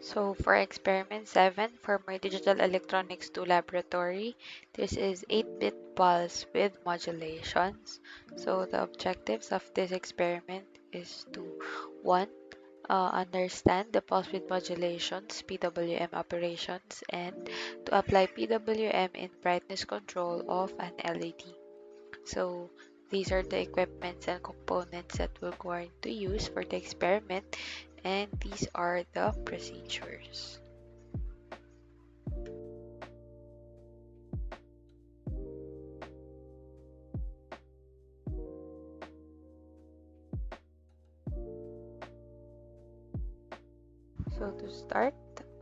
So for experiment 7 for my Digital Electronics 2 laboratory, this is 8-bit pulse with modulations. So the objectives of this experiment is to 1. Understand the pulse width modulations, PWM operations, and to apply PWM in brightness control of an LED. So these are the equipments and components that we're going to use for the experiment, and these are the procedures. So to start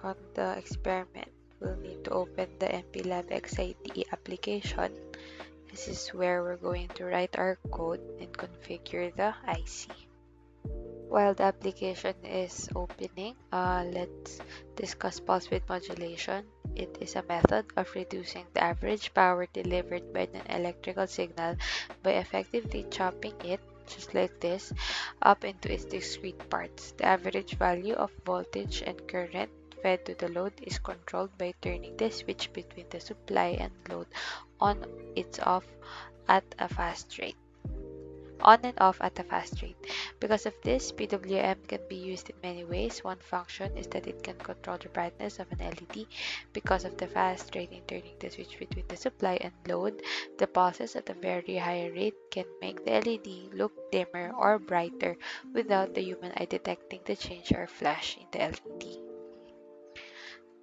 on the experiment, we'll need to open the MPLAB XIT application. This is where we're going to write our code and configure the IC. While the application is opening, let's discuss pulse width modulation. It is a method of reducing the average power delivered by an electrical signal by effectively chopping it, just like this, up into its discrete parts. The average value of voltage and current fed to the load is controlled by turning the switch between the supply and load on its off at a fast rate. On and off at a fast rate. Because of this, PWM can be used in many ways. One function is that it can control the brightness of an LED. Because of the fast rate in turning the switch between the supply and load, the pulses at a very high rate can make the LED look dimmer or brighter without the human eye detecting the change or flash in the LED.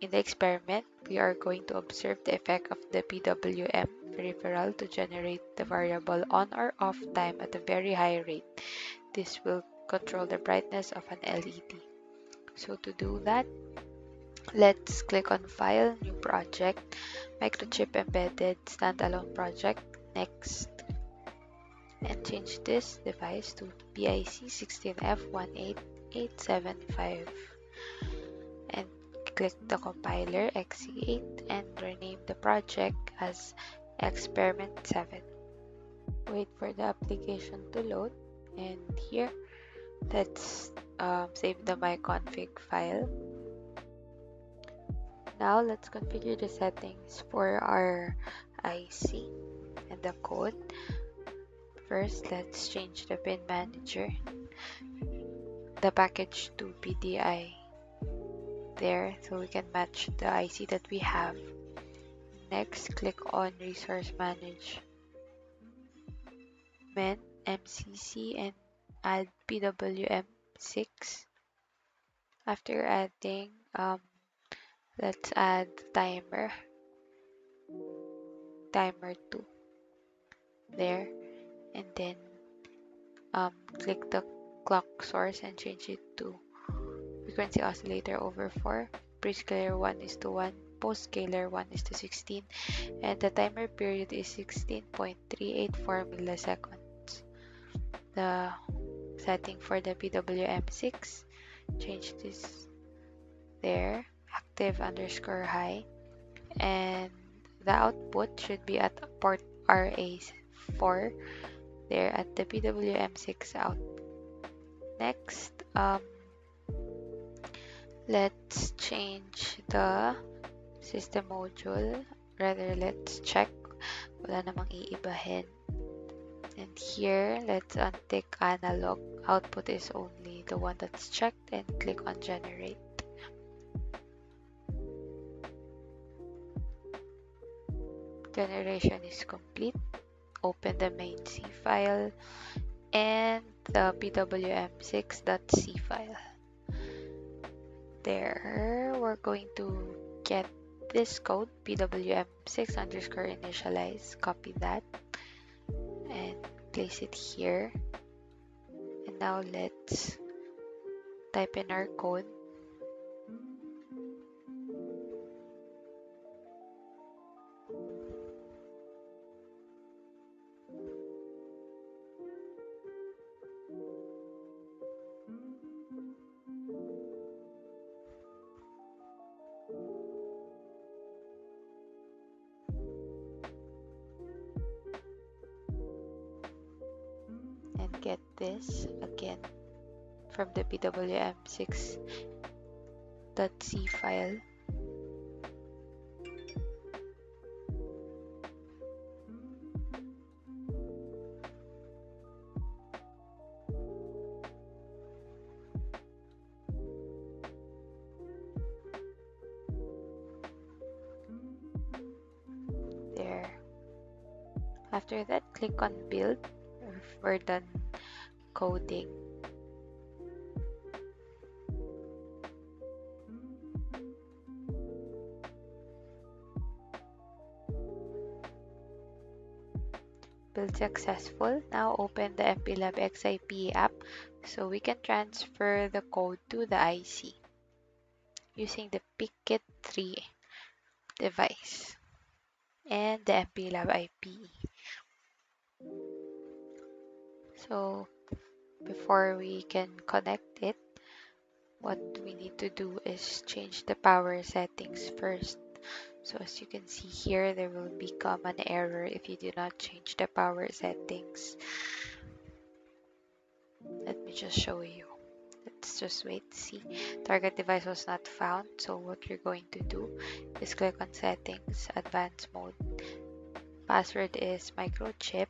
In the experiment, we are going to observe the effect of the PWM peripheral to generate the variable on or off time at a very high rate. This will control the brightness of an LED. So to do that, let's click on File, New Project, Microchip Embedded Standalone Project, Next, and change this device to PIC 16F18875. And click the compiler XC8 and rename the project as Experiment 7. Wait for the application to load, and here let's save the myconfig file. Now let's configure the settings for our IC and the code. First, let's change the pin manager, the package to PDI there, so we can match the IC that we have. Next, click on Resource Management, MCC, and add PWM6. After adding, let's add timer 2 there, and then click the clock source and change it to frequency oscillator over 4, prescaler 1 is to 1, postscaler 1 is to 16, and the timer period is 16.384 milliseconds. The setting for the PWM6, change this there, active underscore high, and the output should be at port RA4 there at the PWM6 out. Next, let's change the system module. Rather, let's check. Wala namang iibahin. And here, let's untick analog. Output is only the one that's checked, and click on generate. Generation is complete. Open the main C file and the pwm6.c file. There, we're going to get this code, pwm6 underscore initialize, copy that and place it here. And now let's type in our code. And get this again from the PWM6 .c file. There. After that, click on build if we're done coding. Build successful. Now open the MPLAB XIP app so we can transfer the code to the IC using the Picket 3 device and the MPLAB IPE. So before we can connect it, what we need to do is change the power settings first. So as you can see here, there will become an error if you do not change the power settings. Let me just show you. Let's just wait. See, target device was not found. So what you're going to do is click on settings, advanced mode. Password is microchip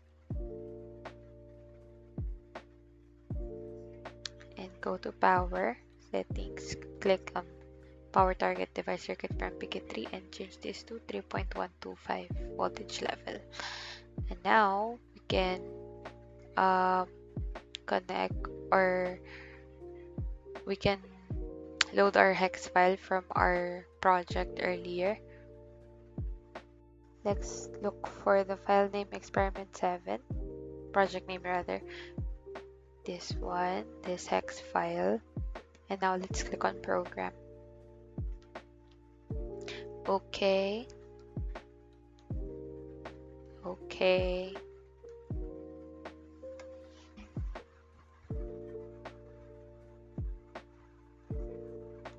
and go to power settings. Click on power target device circuit from Picket 3 and change this to 3.125 voltage level. And now we can connect, or we can load our hex file from our project earlier. Let's look for the file name experiment 7, project name rather, this one, this hex file. And now let's click on program. Okay.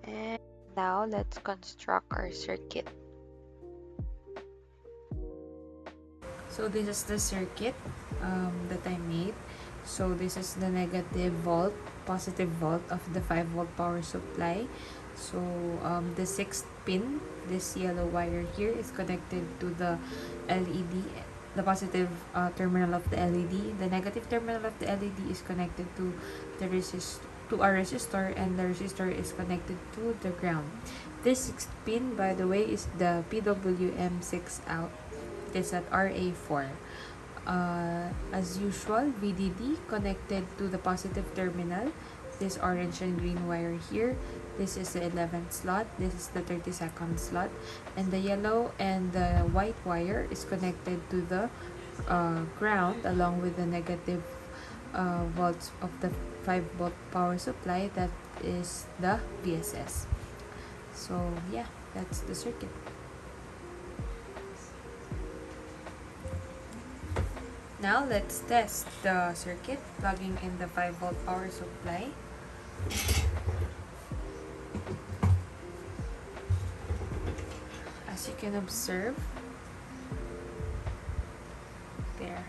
And now let's construct our circuit. So this is the circuit that I made. So this is the negative volt, positive volt of the 5 volt power supply. So the 6th pin, this yellow wire here, is connected to the LED, the positive terminal of the LED. The negative terminal of the LED is connected to the our resistor, and the resistor is connected to the ground. This 6th pin, by the way, is the PWM6 out. It is at RA4. As usual, VDD connected to the positive terminal. This orange and green wire here. This is the 11th slot. This is the 32nd slot. And the yellow and the white wire is connected to the ground along with the negative volts of the 5 volt power supply. That is the VSS. So yeah, that's the circuit. Now let's test the circuit, plugging in the 5 volt power supply. As you can observe, there.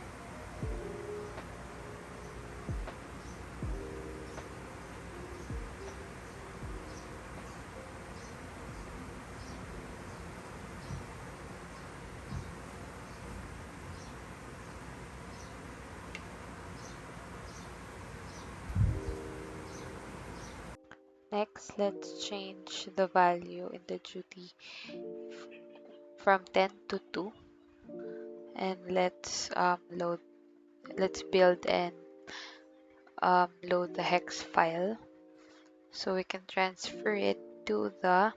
Next, let's change the value in the duty from 10 to 2, and let's build and load the hex file so we can transfer it to the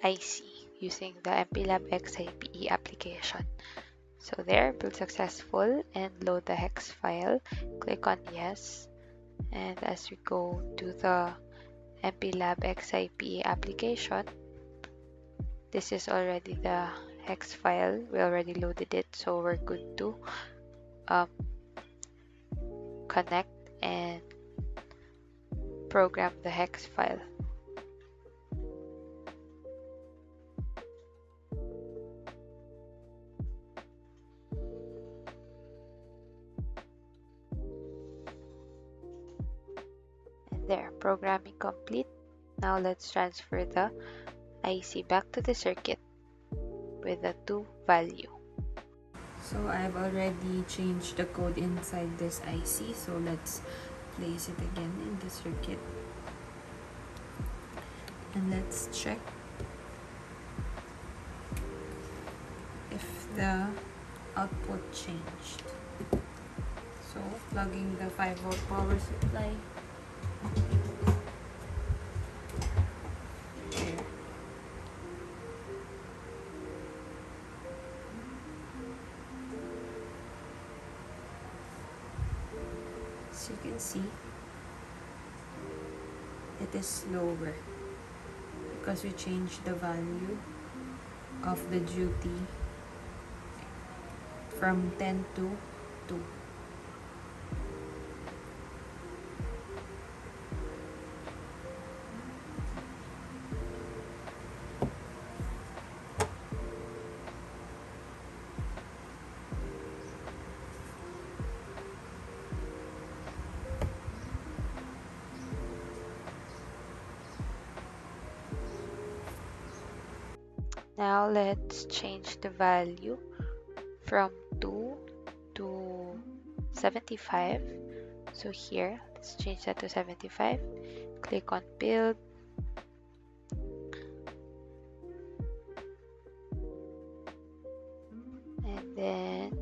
IC using the MPLAB XIPE application. So there, build successful and load the hex file. Click on yes. And as we go to the MPLAB XIPE application, this is already the hex file. We already loaded it, so we're good to connect and program the hex file. And there, programming complete. Now let's transfer the IC back to the circuit with the 2 value. So I've already changed the code inside this IC, so let's place it again in the circuit. And let's check if the output changed. So plugging the 5-volt power supply there. As you can see, it is lower because we changed the value of the duty from 10 to 2. Now let's change the value from 2 to 75. So here, let's change that to 75. Click on build. And then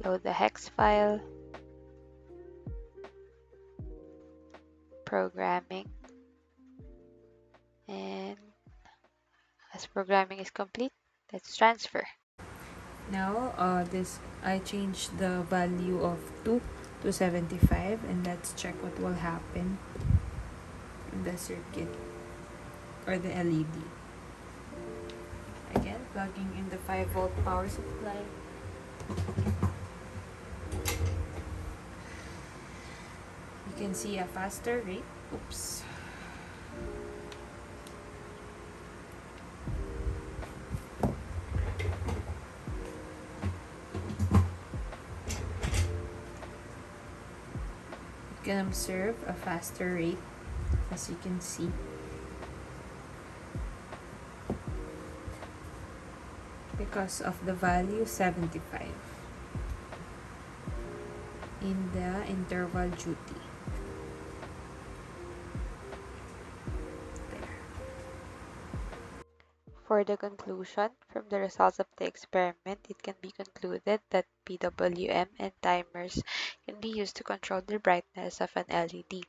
load the hex file, programming, and as programming is complete, let's transfer. Now this I changed the value of 2 to 75, and let's check what will happen in the circuit or the LED. Again, plugging in the 5-volt power supply. You can see a faster rate. Oops. You can observe a faster rate, as you can see. Because of the value 75 in the interval duty. There. For the conclusion, from the results of the experiment, it can be concluded that PWM and timers can be used to control the brightness of an LED.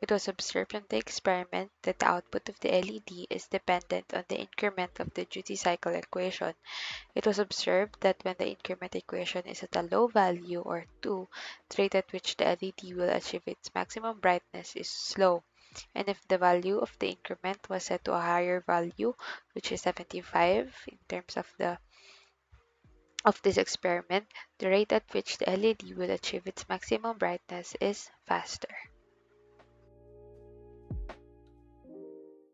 It was observed from the experiment that the output of the LED is dependent on the increment of the duty cycle equation. It was observed that when the increment equation is at a low value or 2, the rate at which the LED will achieve its maximum brightness is slow. And if the value of the increment was set to a higher value, which is 75 in terms of this experiment, the rate at which the LED will achieve its maximum brightness is faster.